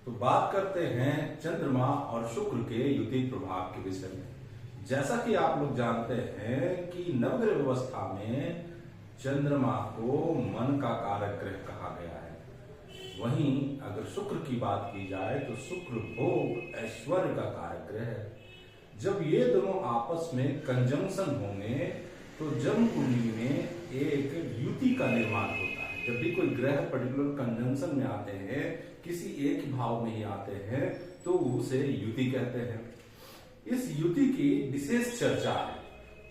तो बात करते हैं चंद्रमा और शुक्र के युति प्रभाव के विषय में। जैसा कि आप लोग जानते हैं कि नवग्रह व्यवस्था में चंद्रमा को मन का कारक ग्रह कहा गया है। वहीं अगर शुक्र की बात की जाए तो शुक्र भोग ऐश्वर्य का कारक ग्रह है। जब ये दोनों आपस में कंजंक्शन होंगे तो जन्म कुंडली में एक युति का निर्माण होता है। जब भी कोई ग्रह पर्टिकुलर कंजंक्शन में आते हैं, किसी एक भाव में ही आते हैं, तो उसे युति कहते हैं। इस युति की विशेष चर्चा है।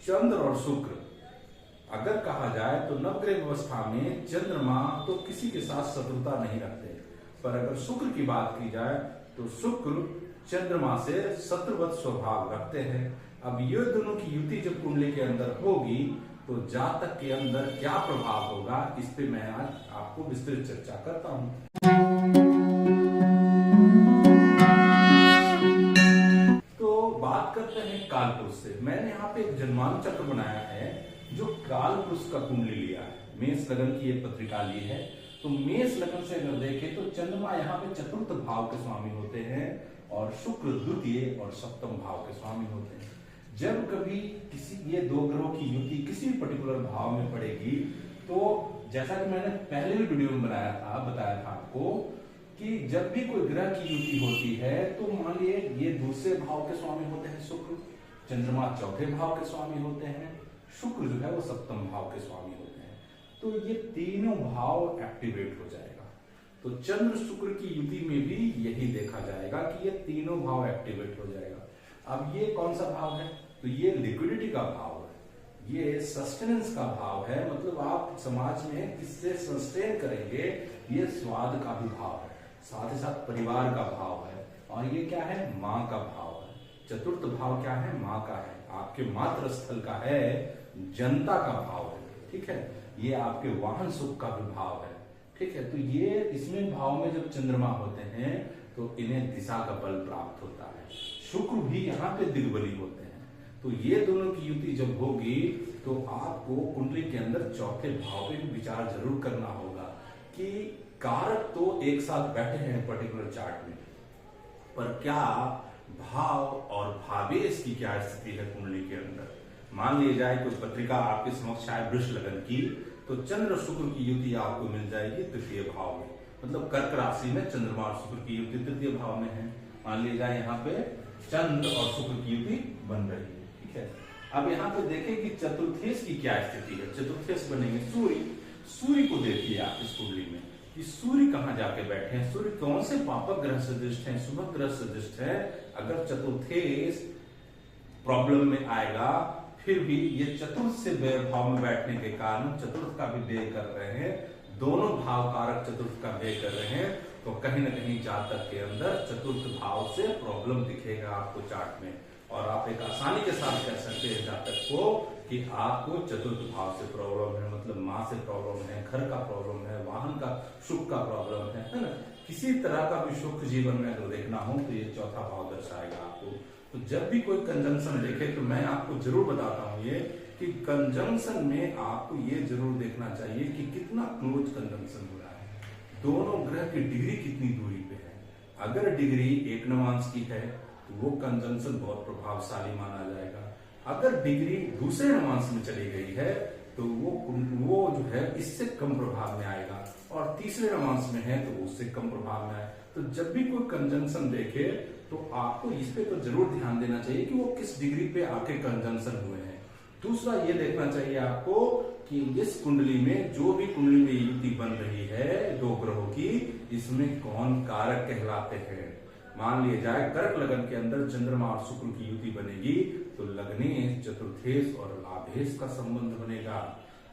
चंद्र और शुक्र अगर कहा जाए तो नवग्रह व्यवस्था में चंद्रमा तो किसी के साथ शत्रुता नहीं रखते, पर अगर शुक्र की बात की जाए तो शुक्र चंद्रमा से शत्रुवत स्वभाव रखते हैं। अब ये दोनों की युति जब कुंडली के अंदर होगी तो जातक के अंदर क्या प्रभाव होगा, इस पे मैं आज आपको विस्तृत चर्चा करता हूं। तो बात करते हैं कालपुरुष से। मैंने यहाँ पे एक जन्मांक चक्र बनाया है जो कालपुरुष का कुंडली लिया है। मेष लगन की एक पत्रिका ली है। तो मेष लगन से अगर देखें तो चंद्रमा यहाँ पे चतुर्थ भाव के स्वामी होते हैं और शुक्र द्वितीय और सप्तम भाव के स्वामी होते हैं। जब कभी किसी ये दो ग्रहों की युति किसी पर्टिकुलर भाव में पड़ेगी तो जैसा कि मैंने पहले भी वीडियो में बताया था आपको कि जब भी कोई ग्रह की युति होती है तो मान लिए ये दूसरे भाव के स्वामी होते हैं शुक्र, चंद्रमा चौथे भाव के स्वामी होते हैं, शुक्र जो है वो सप्तम भाव के स्वामी होते हैं। तो ये तीनों भाव एक्टिवेट हो जाएगा। तो चंद्र शुक्र की युति में भी यही देखा जाएगा कि ये तीनों भाव एक्टिवेट हो जाएगा। अब ये कौन सा भाव है? तो ये लिक्विडिटी का भाव है, ये सस्टेनेंस का भाव है। मतलब आप समाज में किससे सस्टेन करेंगे, ये स्वाद का भी भाव है, साथ ही साथ परिवार का भाव है। और ये क्या है? माँ का भाव है। चतुर्थ भाव क्या है? माँ का है, आपके मातृ स्थल का है, जनता का भाव है। ठीक है, ये आपके वाहन सुख का भी भाव है। ठीक है, तो ये इसमें भाव में जब चंद्रमा होते हैं तो इन्हें दिशा का बल प्राप्त होता है। शुक्र भी यहाँ पे दिग्बली होते हैं। तो ये दोनों की युति जब होगी तो आपको कुंडली के अंदर चौथे भाव पे भी विचार जरूर करना होगा कि कारक तो एक साथ बैठे हैं पर्टिकुलर चार्ट में, पर क्या भाव और भावेश की क्या स्थिति है कुंडली के अंदर। मान लिया जाए कोई पत्रिका आपके समक्ष आए वृष लगन की, तो चंद्र शुक्र की युति आपको मिल जाएगी तृतीय भाव में। मतलब कर्क राशि में चंद्रमा और शुक्र की युति तृतीय भाव में है। मान लिया जाए यहाँ पे चंद्र और शुक्र की युति बन रही है। ठीक है, अब यहाँ पे देखें कि चतुर्थेश की क्या स्थिति है। चतुर्थेश बनेंगे सूर्य। सूर्य को देखिए आप इस कुंडली में कि सूर्य कहाँ जाके बैठे हैं, सूर्य कौन से पापक ग्रह से दृष्ट है, शुभ ग्रह से दृष्ट है। अगर चतुर्थेश प्रॉब्लम में आएगा, फिर भी ये चतुर्थ से व्यय भाव में बैठने के कारण चतुर्थ का भी व्यय कर रहे हैं, दोनों भाव कारक चतुर्थ का व्यय कर रहे हैं, तो कहीं ना कहीं जातक के अंदर चतुर्थ भाव से प्रॉब्लम दिखेगा आपको चार्ट में। और आप एक आसानी के साथ कह सकते हैं जातक को कि आपको चतुर्थ भाव से प्रॉब्लम है, मतलब माँ से प्रॉब्लम है, घर का प्रॉब्लम है, वाहन का सुख का प्रॉब्लम है ना। किसी तरह का भी सुख जीवन में अगर देखना हो तो ये चौथा भाव दर्शाएगा आपको। तो जब भी कोई कंजंक्शन देखे तो मैं आपको जरूर बताता हूँ ये कि कंजंक्शन में आपको ये जरूर देखना चाहिए कि कितना क्लोज कंजंक्शन हो रहा है, दोनों ग्रह की डिग्री कितनी दूरी पे है। अगर डिग्री 1 नवांश की है तो वो कंजंक्शन बहुत प्रभावशाली माना जाएगा। अगर डिग्री दूसरे नवांश में चली गई है तो वो जो है इससे कम प्रभाव में आएगा, और तीसरे नवांश में है तो उससे कम प्रभाव में आए। तो जब भी कोई कंजंक्शन देखे तो आपको इस पे तो जरूर ध्यान देना चाहिए कि वो किस डिग्री पे आके कंजंक्शन हुए हैं। दूसरा ये देखना चाहिए आपको कि इस कुंडली में जो भी कुंडली में युति बन रही है दो ग्रहों की, इसमें कौन कारक कहलाते हैं। मान लिया जाए कर्क लगन के अंदर चंद्रमा और शुक्र की युति बनेगी तो लग्नेश, चतुर्थेश और लाभेश का संबंध बनेगा।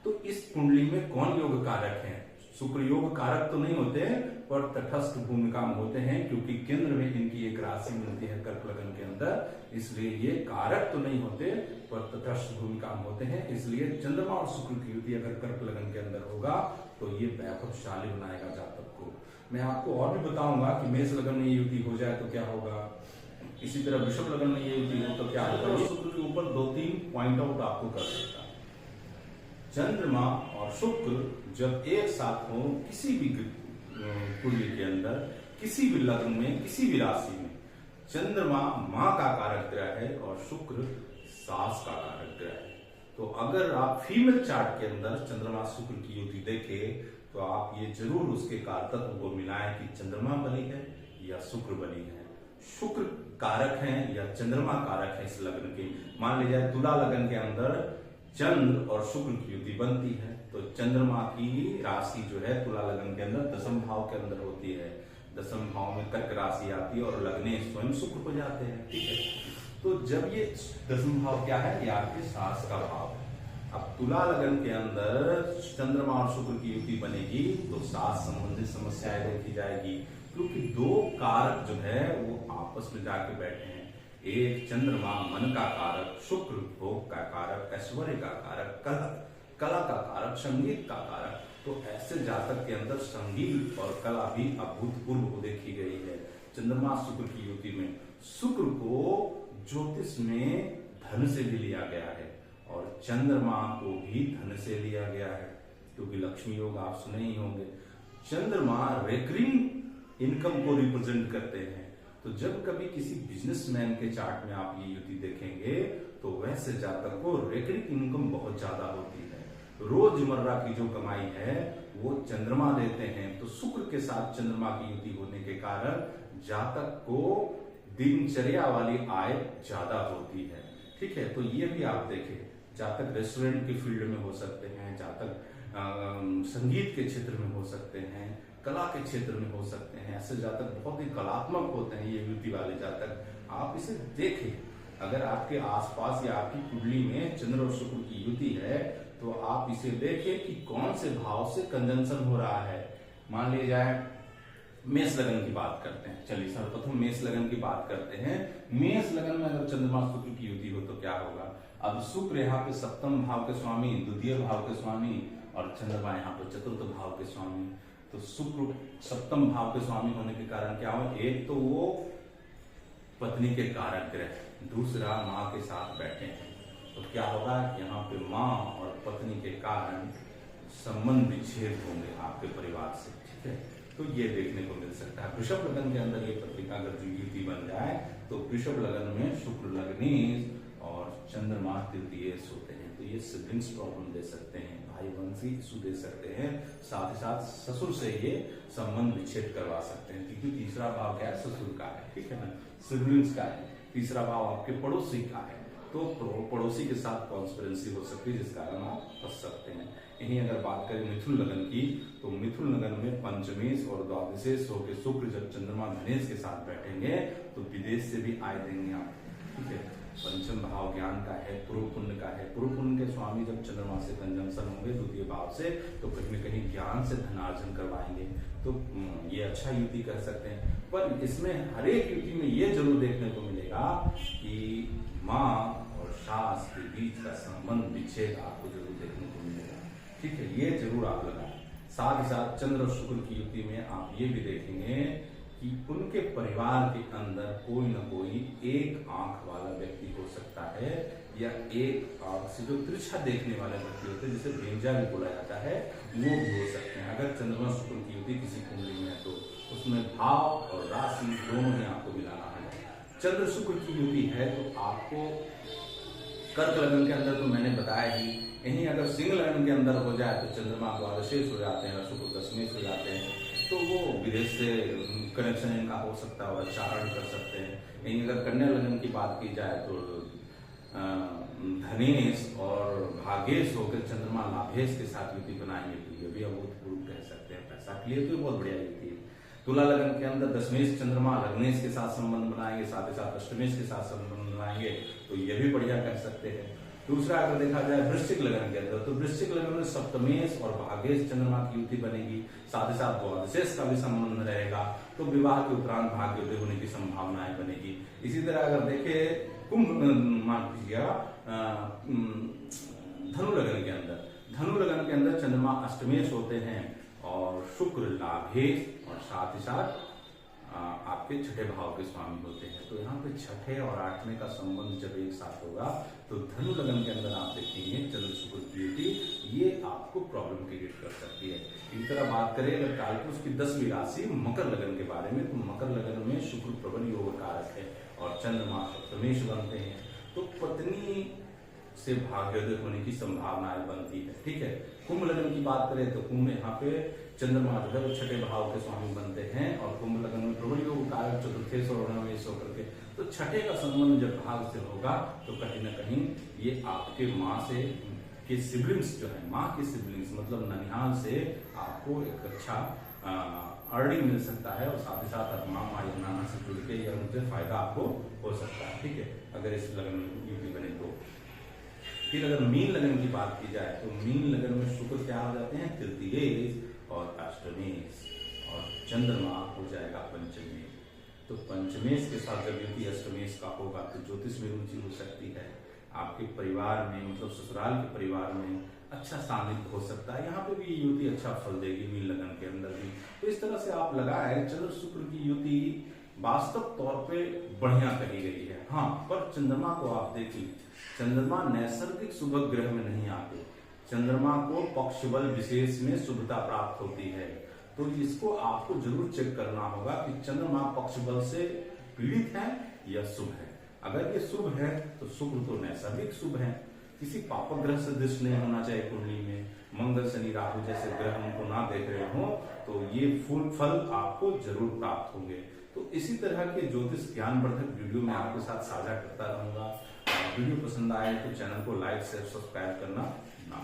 तो इस कुंडली में कौन योग कारक है? शुक्र योग कारक तो नहीं होते पर तटस्थ भूमिका में होते हैं, क्योंकि केंद्र में इनकी एक राशि मिलती है कर्क लगन के अंदर, इसलिए ये कारक तो नहीं होते पर तटस्थ भूमिका में होते हैं। इसलिए चंद्रमा और शुक्र की युति अगर कर्क लगन के अंदर होगा तो ये वैभवशाली बनाएगा जातक को। मैं आपको और भी बताऊंगा कि मेष लगन में ये युति हो जाए तो क्या होगा, इसी तरह वृषभ लगन में ये युति हो तो क्या होगा। शुक्र के ऊपर 2-3 पॉइंट आउट आपको कर सकता है। चंद्रमा और शुक्र जब एक साथ हो किसी भी कुंडली के अंदर, किसी भी लग्न में, किसी भी राशि में चंद्रमा माँ का कारक ग्रह है और शुक्र सास का कारक ग्रह है। तो अगर आप फीमेल चार्ट के अंदर चंद्रमा शुक्र की युति देखें तो आप ये जरूर उसके कारतत्व को मिलाएं कि चंद्रमा बली है या शुक्र बली है, शुक्र कारक है या चंद्रमा कारक है इस लग्न के। मान लीजिए तुला लग्न के अंदर चंद्र और शुक्र की युति बनती है तो चंद्रमा की राशि जो है तुला लग्न के अंदर दसम भाव के अंदर होती है, दसम भाव में कर्क राशि आती है और लग्ने स्वयं शुक्र हो जाते हैं। ठीक है, तो जब ये दसम भाव क्या है, ये आपके सास का भाव है। अब तुला लगन के अंदर चंद्रमा और शुक्र की युति बनेगी तो सास संबंधित समस्याएं देखी जाएगी, क्योंकि दो कारक जो है वो आपस में जाके बैठे हैं। एक चंद्रमा मन का कारक, शुक्र भोग का कारक, ऐश्वर्य का कारक, कला का कारक, संगीत का कारक। तो ऐसे जातक के अंदर संगीत और कला भी अभूतपूर्व देखी गई है चंद्रमा शुक्र की युति में। शुक्र को ज्योतिष में धन से भी लिया गया है और चंद्रमा को भी धन से लिया गया है, क्योंकि लक्ष्मी योग आप सुने ही होंगे। चंद्रमा रिकरिंग इनकम को रिप्रेजेंट करते हैं। तो जब कभी किसी बिजनेसमैन के चार्ट में आप ये युति देखेंगे तो वैसे जातक को रिकरिंग इनकम बहुत ज्यादा होती है। रोजमर्रा की जो कमाई है वो चंद्रमा देते हैं। तो शुक्र के साथ चंद्रमा की युति होने के कारण जातक को दिनचर्या वाली आय ज्यादा होती है। ठीक है, तो ये भी आप देखें, जातक रेस्टोरेंट के फील्ड में हो सकते हैं, जातक संगीत के क्षेत्र में हो सकते हैं, कला के क्षेत्र में हो सकते हैं। ऐसे जातक बहुत ही कलात्मक होते हैं ये युति वाले जातक। आप इसे देखें, अगर आपके आसपास या आपकी कुंडली में चंद्र और शुक्र की युति है तो आप इसे देखें कि कौन से भाव से कंजंक्शन हो रहा है। मान लीजिए जाए मेष लगन की बात करते हैं। चलिए सर्वप्रथम मेष लगन की बात करते हैं। मेष लगन में अगर चंद्रमा शुक्र की युति हो तो क्या होगा। अब शुक्र यहाँ पे सप्तम भाव के स्वामी, द्वितीय भाव के स्वामी और चंद्रमा यहाँ पे चतुर्थ भाव के स्वामी। तो शुक्र सप्तम भाव के स्वामी होने के कारण क्या हो, एक तो वो पत्नी के कारक ग्रह, दूसरा माँ के साथ बैठे हैं। तो क्या होगा, यहाँ पे माँ और पत्नी के कारण संबंध विच्छेद होंगे आपके परिवार से। ठीक है, तो ये देखने को मिल सकता है। वृषभ लगन के अंदर ये पत्रिका अगर युति बन जाए तो वृषभ लगन में शुक्र लग्नेश और चंद्रमा तृतीयेश होते हैं। तो ये सिबलिंग्स प्रॉब्लम दे सकते हैं, भाई वंशी इशू दे सकते हैं, साथ ही साथ ससुर से ये संबंध विच्छेद करवा सकते हैं, क्योंकि तीसरा भाव क्या है, ससुर का है। ठीक है ना, सिबलिंग्स का है। तीसरा भाव आपके पड़ोसी का है, तो पड़ोसी के साथ कॉन्स्पिरेंसी हो सकती है जिस कारण आप फंस सकते हैं। यही अगर बात करें मिथुन लगन की तो मिथुन लगन में पंचमेश और द्वादशेश होकर शुक्र जब चंद्रमा धनेश के साथ बैठेंगे तो विदेश से भी आय देंगे आप। ठीक है, पंचम भाव ज्ञान का है, पूर्व पुण्य का है। पूर्व पुण्य के स्वामी जब चंद्रमा से कंजंक्शन होंगे द्वितीय भाव से तो कहीं न कहीं ज्ञान से धनार्जन करवाएंगे। तो ये अच्छा युति कर सकते हैं। पर इसमें हर एक युति में ये जरूर देखने को मिलेगा कि माँ और सास के बीच का संबंध विच्छेद आपको जरूर देखने को मिलेगा। ठीक है, ये जरूर आप लगाएं। साथ ही साथ चंद्र और शुक्र की युति में आप ये भी देखेंगे कि उनके परिवार के अंदर कोई ना कोई एक आंख वाला व्यक्ति हो सकता है या एक आंख से जो तिरछा देखने वाले व्यक्ति होते हैं, जिसे भेंजा भी बोला जाता है, वो भी हो सकते हैं। अगर चंद्रमा शुक्र की युति किसी कुंडली में है तो उसमें भाव और राशि दोनों ही आपको मिलाना है। चंद्र शुक्र की युति है तो आपको कर्क लगन के अंदर तो मैंने बताया ही, यही अगर सिंह लगन के अंदर हो जाए तो चंद्रमा द्वादशेश हो जाते हैं और शुक्र दशमेश हो जाते हैं, तो वो विदेश से कनेक्शन इनका हो सकता है और उच्चारण कर सकते हैं। यही अगर कन्या लगन की बात की जाए तो धनेश और भागेश होकर चंद्रमा लाभेश के साथ युति बनाएंगे तो ये भी अभूतपूर्व कह सकते हैं। पैसा के लिए तो बहुत बढ़िया युति है। तुला लगन के अंदर दशमेश चंद्रमा लग्नेश के साथ संबंध बनाएंगे, साथ ही साथ अष्टमेश के साथ संबंध बनाएंगे तो ये भी बढ़िया कह सकते हैं। दूसरा अगर देखा जाए वृश्चिक लगन के अंदर तो वृश्चिक लगन में सप्तमेश और भागेश चंद्रमा की युति बनेगी, साथ ही साथ द्वादशेश का भी संबंध रहेगा, तो विवाह के उपरांत भाग्योदय होने की संभावनाएं बनेगी। इसी तरह अगर देखे कुंभ मान लीजिएगा धनु लगन के अंदर चंद्रमा अष्टमेश होते हैं और शुक्र लाभेश और साथ ही साथ आपके आपके छठे भाव के स्वामी होते हैं। तो यहाँ पे छठे और आठवें का संबंध जब एक साथ होगा तो धनु लगन के अंदर आप देखेंगे चंद्र शुक्र की युति, ये आपको प्रॉब्लम क्रिएट कर सकती है। इसी तरह बात करें अगर कालपुरुष की 10वीं राशि मकर लगन के बारे में, तो मकर लगन में शुक्र प्रबल योग कारक है और चंद्रमा सप्तमेश बनते हैं, तो पत्नी से भाग्योदय होने की संभावनाएं बनती है। ठीक है, कुंभ लगन की बात करें तो कुंभ यहाँ पे चंद्रमा जो है वो छठे भाव के स्वामी बनते हैं और कुंभ लगन में प्रबल योग कारक चतुर्थेश और नवेश होकर के, तो छठे का संबंध जब भाग से होगा तो कहीं ना कहीं ये आपके माँ से के सिबलिंग्स जो है, माँ के सिबलिंग्स मतलब ननिहाल से आपको एक अच्छा अर्निंग मिल सकता है और साथ ही साथ मामा या नाना से जुड़ के या उनसे फायदा आपको हो सकता है। ठीक है, अगर इस लगन में युति बने तो। फिर अगर मीन लगन की बात की जाए तो मीन लगन में शुक्र क्या हो जाते हैं, तृतीयेश और अष्टमेश, और चंद्रमा हो जाएगा पंचमेश। तो पंचमेश के साथ जब युति अष्टमेश का होगा तो ज्योतिष में रुचि हो सकती है, आपके परिवार में मतलब ससुराल के परिवार में अच्छा सानिध्य हो सकता है। यहाँ पे भी युति अच्छा फल देगी मीन लगन के अंदर भी। तो इस तरह से आप लगाए चंद्र शुक्र की युति वास्तव तौर पे बढ़िया कही गई है। हाँ, पर चंद्रमा को आप देखिए, चंद्रमा नैसर्गिक शुभ ग्रह में नहीं आते, चंद्रमा को पक्ष बल विशेष में शुभता प्राप्त होती है। तो इसको आपको जरूर चेक करना होगा कि चंद्रमा पक्ष बल से पीड़ित है या शुभ है। अगर ये शुभ है तो शुक्र तो नैसर्गिक शुभ है, किसी पापक ग्रह से दृष्टि नहीं होना चाहिए कुंडली में, मंगल शनि राहु जैसे ग्रह उनको ना देख रहे हो तो ये फूल फल आपको जरूर प्राप्त होंगे। तो इसी तरह के ज्योतिष ज्ञानवर्धक वीडियो मैं आपके साथ साझा करता रहूंगा। वीडियो पसंद आए तो चैनल को लाइक शेयर सब्सक्राइब करना ना